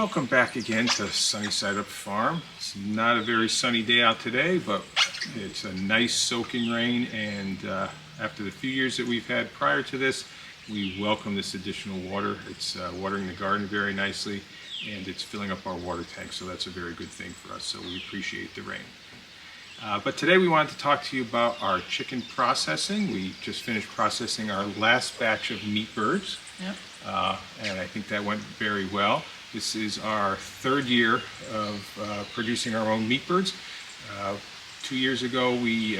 Welcome back again to Sunny Side Up Farm. It's not a very sunny day out today, but it's a nice soaking rain, and after the few years that we've had prior to this, we welcome this additional water. It's watering the garden very nicely, and it's filling up our water tank, so that's a very good thing for us, so we appreciate the rain. But today we wanted to talk to you about our chicken processing. We just finished processing our last batch of meat birds, and I think that went very well. This is our third year of producing our own meat birds. 2 years ago we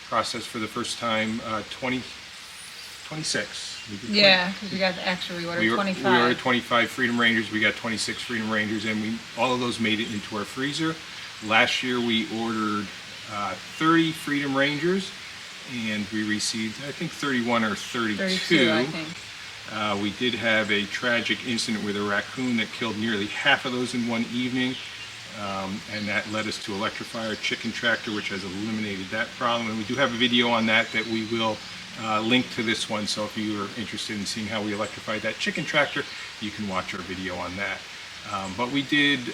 processed for the first time 26. Yeah, because we got we ordered 25. We ordered 25 Freedom Rangers, we got 26 Freedom Rangers, and all of those made it into our freezer. Last year we ordered 30 Freedom Rangers, and we received, I think, 31 or 32. 32, I think. We did have a tragic incident with a raccoon that killed nearly half of those in one evening, and that led us to Electrified Chicken Tractor, which has eliminated that problem. And we do have a video on that we will link to this one, so if you are interested in seeing how we electrified that chicken tractor, you can watch our video on that. But we did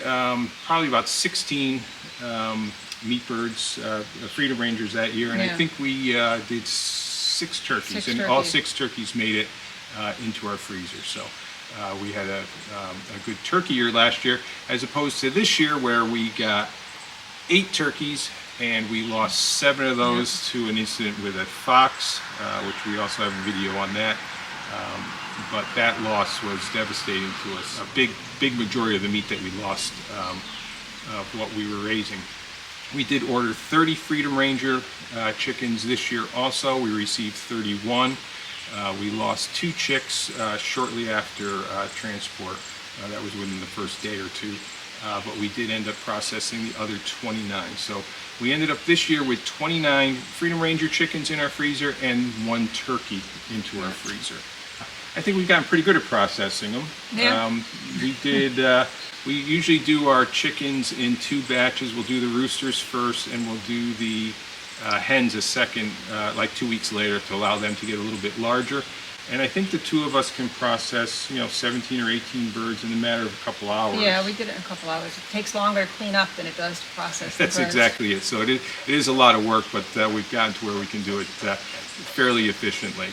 probably about 16 meat birds, Freedom Rangers that year, and I think we did 6 turkeys, and all 6 turkeys made it into our freezer. So we had a good turkey year last year, as opposed to this year where we got 8 turkeys and we lost 7 of those to an incident with a fox, which we also have a video on that. But that loss was devastating to us. A big majority of the meat that we lost of what we were raising. We did order 30 Freedom Ranger chickens this year also. We received 31. We lost 2 chicks shortly after transport. That was within the first day or two. But we did end up processing the other 29. So we ended up this year with 29 Freedom Ranger chickens in our freezer and 1 turkey into our freezer. I think we've gotten pretty good at processing them. Yeah. We usually do our chickens in 2 batches. We'll do the roosters first, and we'll do the hens a second, like 2 weeks later, to allow them to get a little bit larger. And I think the 2 of us can process, 17 or 18 birds in a matter of a couple hours. Yeah, we did it in a couple hours. It takes longer to clean up than it does to process the birds. That's exactly it. So it is a lot of work, but we've gotten to where we can do it fairly efficiently.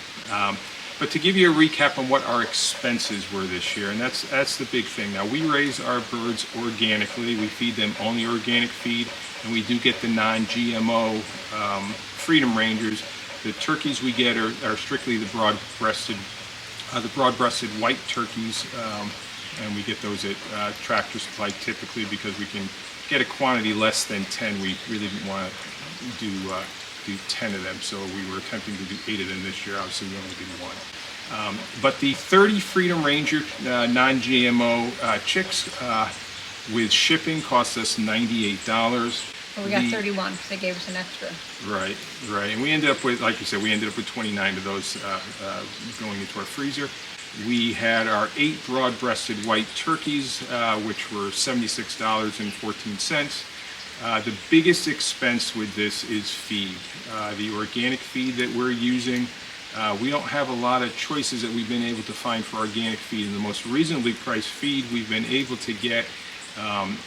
But to give you a recap on what our expenses were this year, and that's the big thing. Now, we raise our birds organically. We feed them only organic feed, and we do get the non-GMO Freedom Rangers. The turkeys we get are strictly the broad-breasted white turkeys, and we get those at Tractor Supply typically because we can get a quantity less than 10. We really didn't want to do 10 of them, so we were attempting to do 8 of them this year. Obviously, we only did 1. But the 30 Freedom Ranger non-GMO chicks with shipping cost us $98. Well, we got 31 because they gave us an extra. Right. And we ended up with, like you said, 29 of those going into our freezer. We had our 8 broad-breasted white turkeys, which were $76.14. The biggest expense with this is feed. The organic feed that we're using, we don't have a lot of choices that we've been able to find for organic feed, and the most reasonably priced feed we've been able to get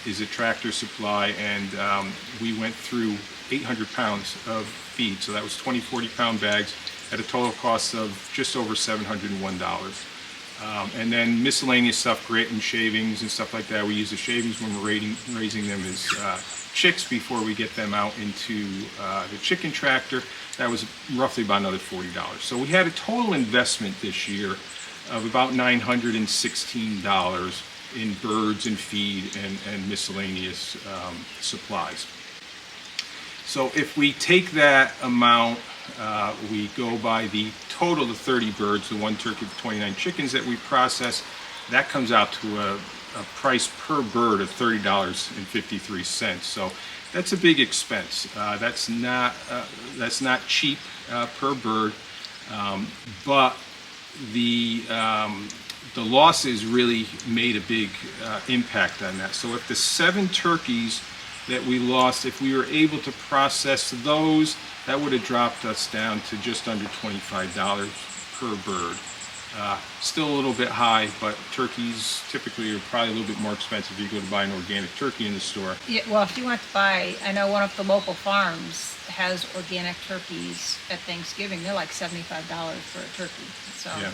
is a Tractor Supply, and we went through 800 pounds of feed, so that was 40-pound bags at a total cost of just over $701. And then miscellaneous stuff, grit and shavings and stuff like that. We use the shavings when we're raising them as chicks before we get them out into the chicken tractor. That was roughly about another $40. So we had a total investment this year of about $916 in birds and feed and miscellaneous supplies. So if we take that amount, we go by the total of 30 birds, the 1 turkey, the 29 chickens that we process, that comes out to a price per bird of $30.53. So that's a big expense. That's not cheap per bird, but the losses really made a big impact on that. So if the 7 turkeys that we lost, if we were able to process those, that would have dropped us down to just under $25 per bird. Still a little bit high, but turkeys typically are probably a little bit more expensive if you go to buy an organic turkey in the store. Yeah, well, if you want to buy, I know one of the local farms has organic turkeys at Thanksgiving. They're like $75 for a turkey. So Yeah.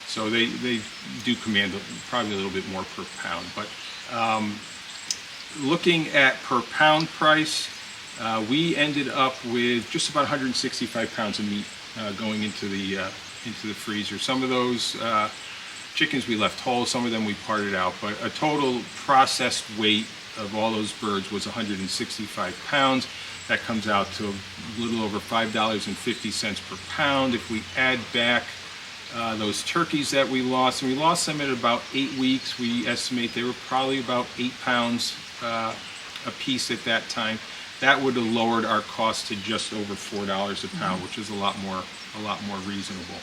So they do command probably a little bit more per pound. But looking at per pound price, we ended up with just about 165 pounds of meat going into the freezer. Some of those chickens we left whole, some of them we parted out, but a total processed weight of all those birds was 165 pounds. That comes out to a little over $5.50 per pound. If we add back those turkeys that we lost, and we lost them at about 8 weeks, we estimate they were probably about 8 pounds a piece at that time. That would have lowered our cost to just over $4 a pound, which is a lot more reasonable.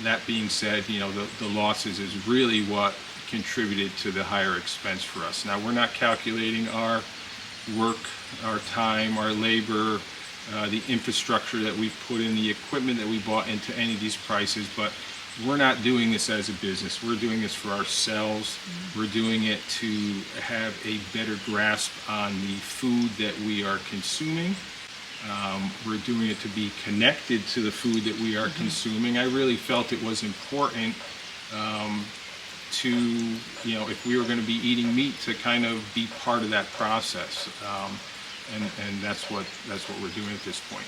That being said, the losses is really what contributed to the higher expense for us. Now, we're not calculating our work, our time, our labor, the infrastructure that we put in, the equipment that we bought into any of these prices, but we're not doing this as a business. We're doing this for ourselves. We're doing it to have a better grasp on the food that we are consuming. We're doing it to be connected to the food that we are consuming. I really felt it was important to, if we were going to be eating meat, to kind of be part of that process. And that's what we're doing at this point.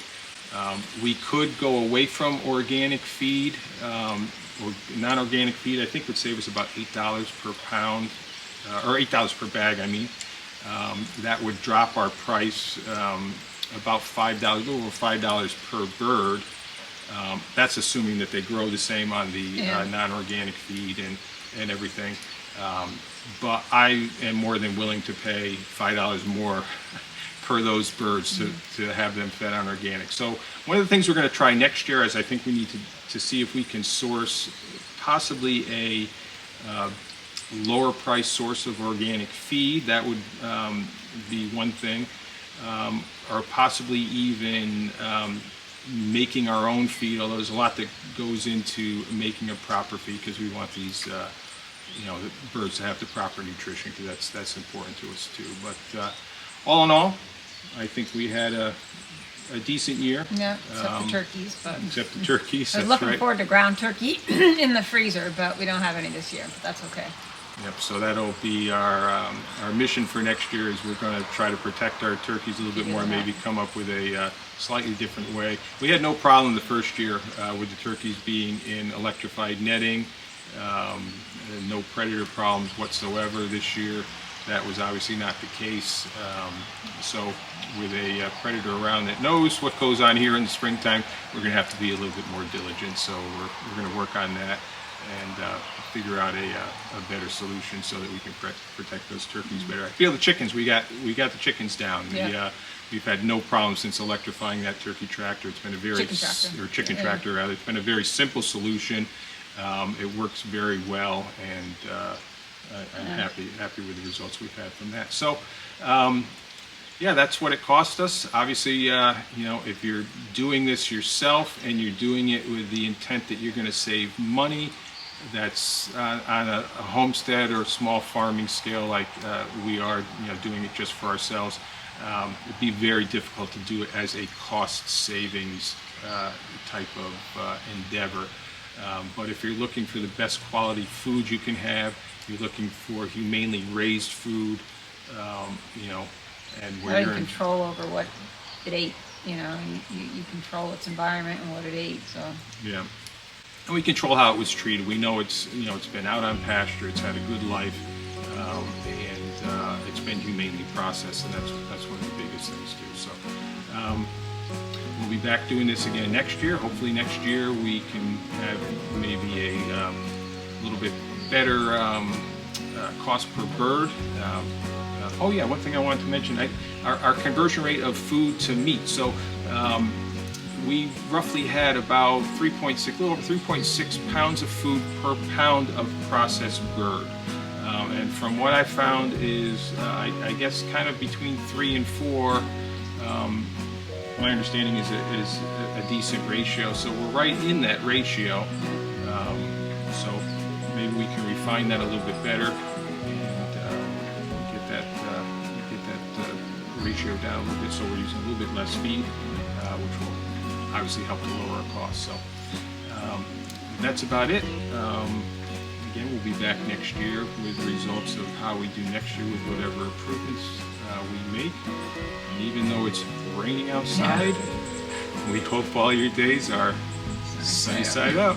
We could go away from organic feed, or non-organic feed. I think would save us about $8 per pound, or $8 per bag, I mean. That would drop our price about $5, a little over $5 per bird. That's assuming that they grow the same on the non-organic feed and everything. But I am more than willing to pay $5 more per those birds to have them fed on organic. So one of the things we're going to try next year is I think we need to see if we can source possibly a lower price source of organic feed. That would be one thing. Or possibly even making our own feed, although there's a lot that goes into making a proper feed, because we want these the birds to have the proper nutrition, because that's important to us too. But all in all, I think we had a decent year. Yeah, except the turkeys. But except the turkeys. I was looking forward to ground turkey in the freezer, but we don't have any this year. But that's okay. Yep. So that'll be our mission for next year. Is we're going to try to protect our turkeys a little bit more, maybe come up with a slightly different way. We had no problem the first year with the turkeys being in electrified netting. No predator problems whatsoever this year. That was obviously not the case. So with a predator around that knows what goes on here in the springtime, we're going to have to be a little bit more diligent. So we're going to work on that and figure out a better solution so that we can protect those turkeys better. I feel the chickens, we got the chickens down. Yeah. We've had no problem since electrifying that turkey tractor. It's been a very chicken tractor rather. It's been a very simple solution. It works very well, and I'm happy with the results we've had from that. So, that's what it cost us. Obviously, if you're doing this yourself and you're doing it with the intent that you're going to save money, that's on a homestead or small farming scale like we are, doing it just for ourselves, it'd be very difficult to do it as a cost savings type of endeavor. But if you're looking for the best quality food you can have, you're looking for humanely raised food, and where you're in control over what it ate, you control its environment and what it ate. So yeah, and we control how it was treated. We know it's been out on pasture, it's had a good life, and it's been humanely processed, and that's one of the biggest things too. So we'll be back doing this again next year. Hopefully next year we can have maybe a little bit better cost per bird. One thing I wanted to mention, our conversion rate of food to meat. So we roughly had about 3.6 pounds of food per pound of processed bird. And from what I found is, I guess kind of between 3 and 4 my understanding is a decent ratio. So we're right in that ratio. So maybe we can refine that a little bit better and get that ratio down a little bit. So we're using a little bit less feed, which will obviously help to lower our costs. So that's about it. Again, we'll be back next year with the results of how we do next year with whatever improvements we make. And even though it's raining outside, we hope all your days are sunny side up.